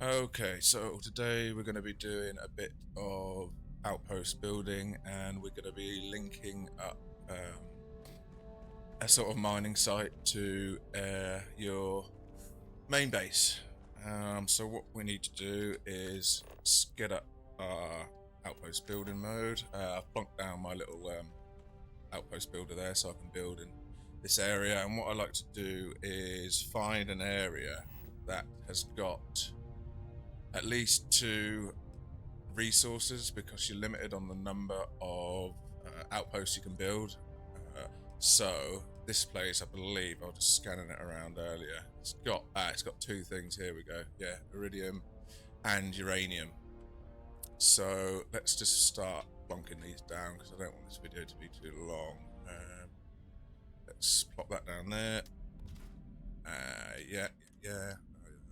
Okay, so today we're going to be doing a bit of outpost building, and we're going to be linking up a sort of mining site to your main base. So what we need to do is get up our outpost building mode. I've plonked down my little outpost builder there so I can build in this area, and what I like to do is find an area that has got at least 2 resources, because you're limited on the number of outposts you can build. So this place, I believe, I was just scanning it around earlier. It's got 2 things. Here we go. Yeah, iridium and uranium. So let's just start plonking these down because I don't want this video to be too long. Let's plop that down there. Yeah,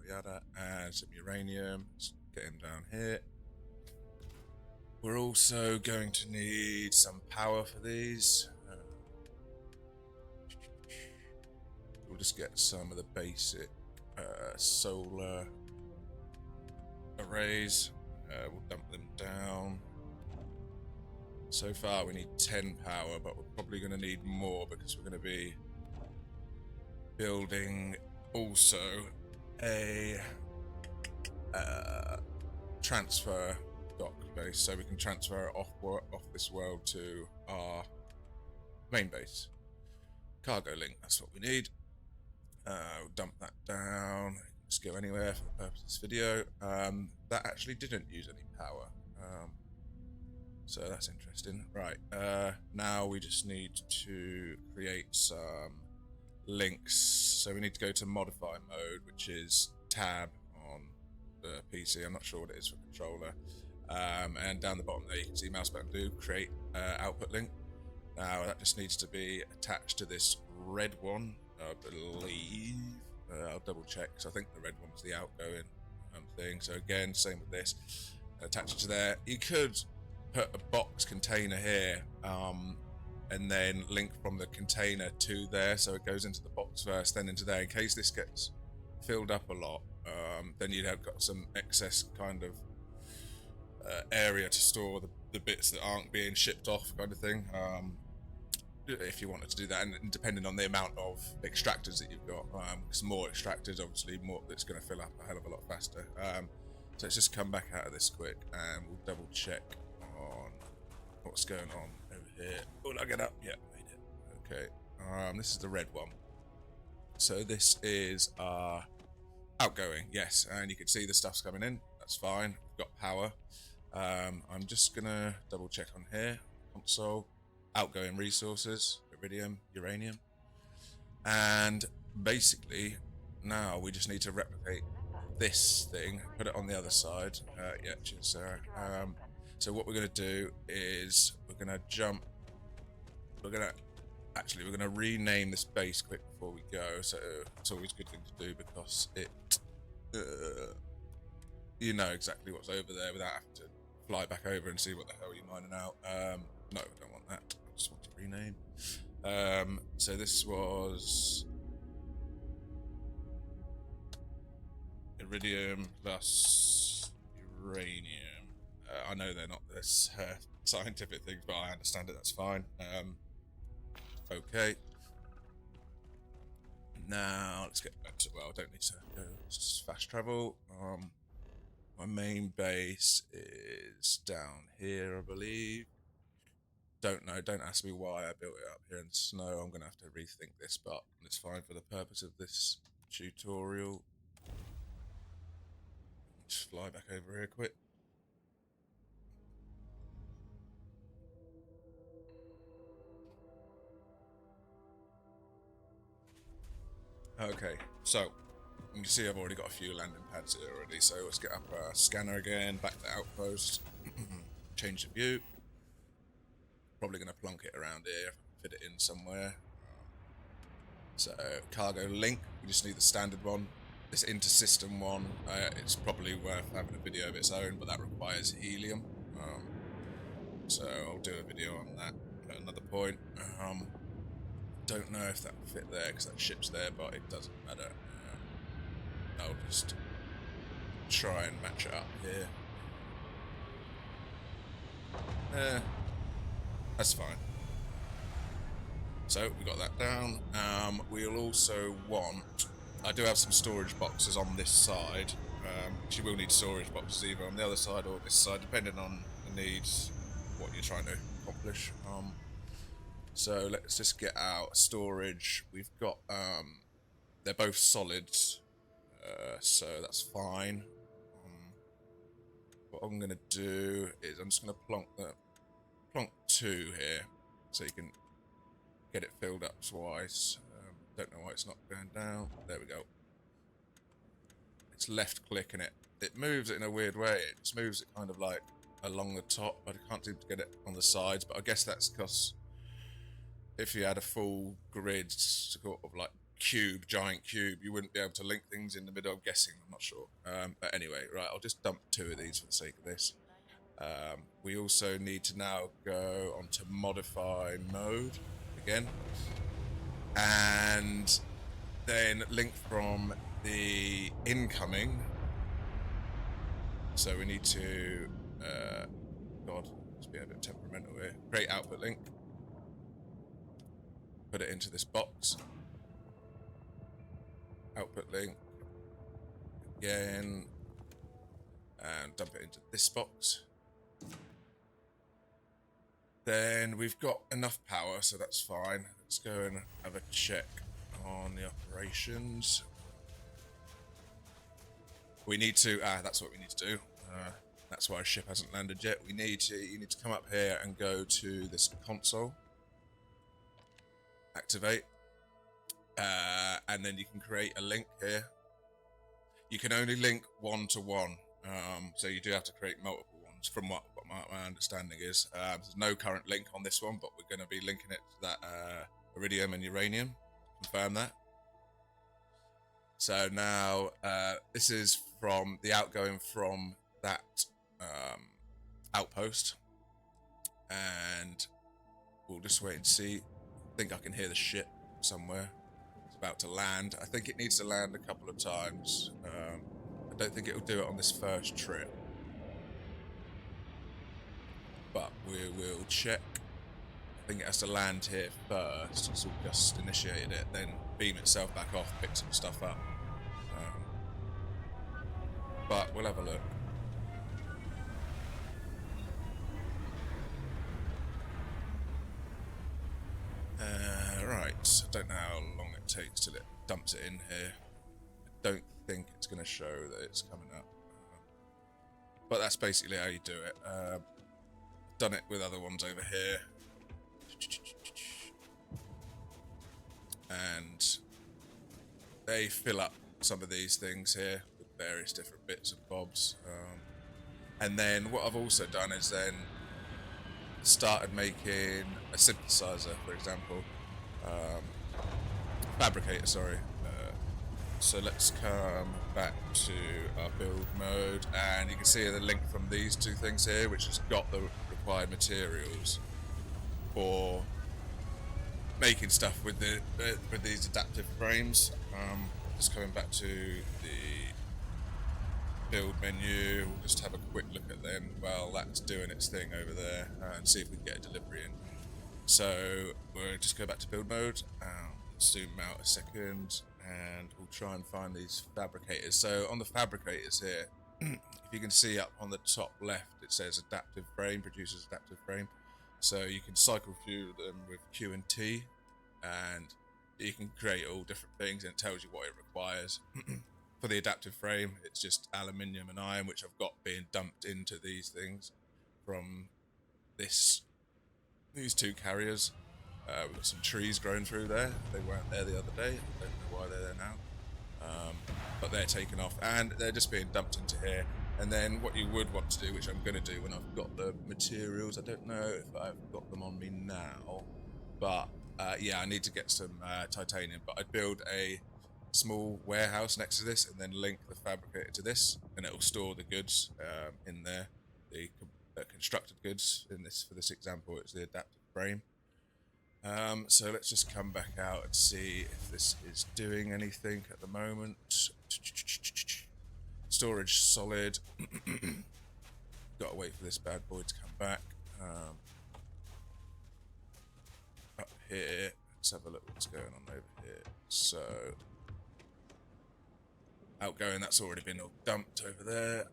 yada, and some uranium. Let's get him down here. We're also going to need some power for these. We'll just get some of the basic solar arrays. We'll dump them down. So far we need 10 power, but we're probably going to need more because we're going to be building also a transfer dock base, so we can transfer it off this world to our main base. Cargo link, that's what we need. We'll dump that down. Just go anywhere for the purpose of this video. That actually didn't use any power, so that's interesting. Right, now we just need to create some links. So we need to go to modify mode, which is tab on the PC. I'm not sure what it is for controller. And down the bottom there you can see mouse button do create output link. Now that just needs to be attached to this red one, I believe. I'll double check because I think the red one's the outgoing thing. So again, same with this. Attach it to there. You could put a box container here and then link from the container to there, so it goes into the box first, then into there. In case this gets filled up a lot, then you'd have got some excess kind of area to store the bits that aren't being shipped off, kind of thing. If you wanted to do that, and depending on the amount of extractors that you've got, because more extractors, obviously, more it's going to fill up a hell of a lot faster. So let's just come back out of this quick, and we'll double check on what's going on over here. Oh, I get up. Yeah, made it. Okay. This is the red one. So this is our outgoing. Yes, and you can see the stuff's coming in. That's fine. We've got power. I'm just gonna double check on here. Console, outgoing resources, iridium, uranium, and basically now we just need to replicate this thing, put it on the other side. Yeah, cheers, Sarah. So what we're gonna do is we're gonna rename this base quick before we go. So it's always a good thing to do because it you know exactly what's over there without having to fly back over and see what the hell you're mining out. No, I don't want that. I just want to rename. So this was iridium plus uranium. I know they're not this scientific things, but I understand it. That's fine. Okay. Now let's get back to. Well, I don't need to go. Let's just fast travel. My main base is down here, I believe. Don't know. Don't ask me why I built it up here in the snow. I'm gonna have to rethink this, but it's fine for the purpose of this tutorial. Just fly back over here quick. Okay, so you can see I've already got a few landing pads here already. So let's get up our scanner again, back to outpost, change the view. Probably gonna plonk it around here if I can fit it in somewhere. So cargo link, we just need the standard one. This inter-system one, it's probably worth having a video of its own, but that requires helium. So I'll do a video on that at another point. Don't know if that will fit there because that ship's there, but it doesn't matter. I'll just try and match it up here. That's fine. So we got that down. We'll also want... I do have some storage boxes on this side. You will need storage boxes either on the other side or this side, depending on the needs, what you're trying to accomplish. So let's just get out storage. We've got... they're both solids, so that's fine. What I'm going to do is I'm just going to plonk 2 here, so you can get it filled up twice. Don't know why it's not going down. There we go. It's left click and it moves it in a weird way. It just moves it kind of like along the top, but I can't seem to get it on the sides. But I guess that's because if you had a full grid, sort of like giant cube, you wouldn't be able to link things in the middle. I'm guessing. I'm not sure. But anyway, right. I'll just dump 2 of these for the sake of this. We also need to now go onto modify mode again, and then link from the incoming. So we need to, God, let's be a bit temperamental here. Create output link. Put it into this box. Output link again, and dump it into this box. Then we've got enough power, so that's fine. Let's go and have a check on the operations. We need to, that's what we need to do. That's why our ship hasn't landed yet. You need to come up here and go to this console. Activate. And then you can create a link here. You can only link 1 to 1. So you do have to create multiple ones, from what my understanding is. There's no current link on this one, but we're going to be linking it to that iridium and uranium. Confirm that. So now this is from the outgoing from that outpost, and we'll just wait and see. I think I can hear the ship somewhere. It's about to land. I think it needs to land a couple of times. I don't think it'll do it on this first trip, but we will check. I think it has to land here first, so we'll just initiated it, then beam itself back off, pick some stuff up. But we'll have a look. Right, I don't know how long it takes till it dumps it in here. I don't think it's going to show that it's coming up. But that's basically how you do it. Done it with other ones over here. And they fill up some of these things here with various different bits and bobs. And then what I've also done is then started making a synthesizer, for example. Fabricator, sorry. So let's come back to our build mode, and you can see the link from these 2 things here, which has got the required materials for making stuff with these adaptive frames. Just coming back to the build menu, we'll just have a quick look at them while that's doing its thing over there, and see if we can get a delivery in. So we'll just go back to build mode, zoom out a second, and we'll try and find these fabricators. So on the fabricators here, if you can see up on the top left, it says adaptive frame, produces adaptive frame. So you can cycle through them with Q and T, and you can create all different things, and it tells you what it requires. For the adaptive frame, it's just aluminium and iron, which I've got being dumped into these things from these 2 carriers. We've got some trees growing through there. They weren't there the other day. I don't know why they're there now. But they're taken off, and they're just being dumped into here. And then what you would want to do, which I'm going to do when I've got the materials, I don't know if I've got them on me now, but yeah, I need to get some titanium. But I'd build a small warehouse next to this, and then link the fabricator to this, and it will store the goods in there. The constructed goods in this, for this example, it's the adaptive frame. So let's just come back out and see if this is doing anything at the moment. Let's storage solid. Got to wait for this bad boy to come back. Up here, let's have a look what's going on over here. So, outgoing, that's already been all dumped over there.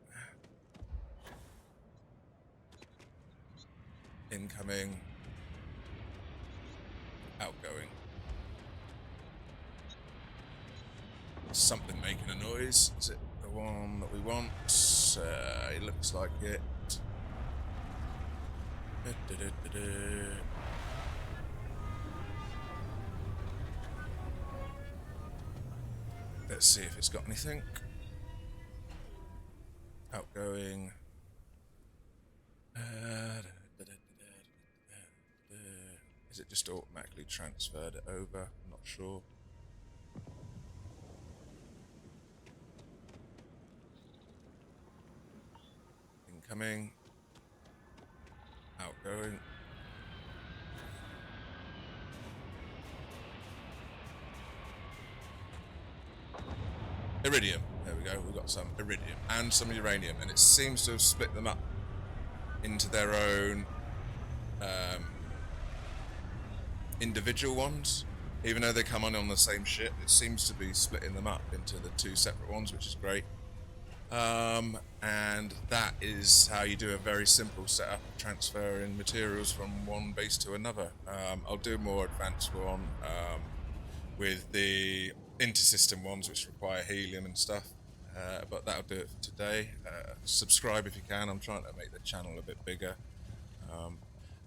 Incoming. Outgoing. Something making a noise. Is it the one that we want? It looks like it. Let's see if it's got anything. Outgoing. Is it just automatically transferred it over? I'm not sure. Incoming. Outgoing. Iridium. There we go. We've got some iridium and some uranium, and it seems to have split them up into their own individual ones. Even though they come on the same ship, it seems to be splitting them up into the two separate ones, which is great. And that is how you do a very simple setup of transferring materials from one base to another. I'll do a more advanced one with the intersystem ones, which require helium and stuff. But that'll do it for today. Subscribe if you can. I'm trying to make the channel a bit bigger.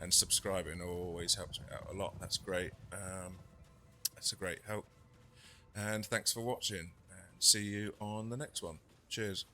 And subscribing always helps me out a lot. That's great. That's a great help. And thanks for watching. And see you on the next one. Cheers.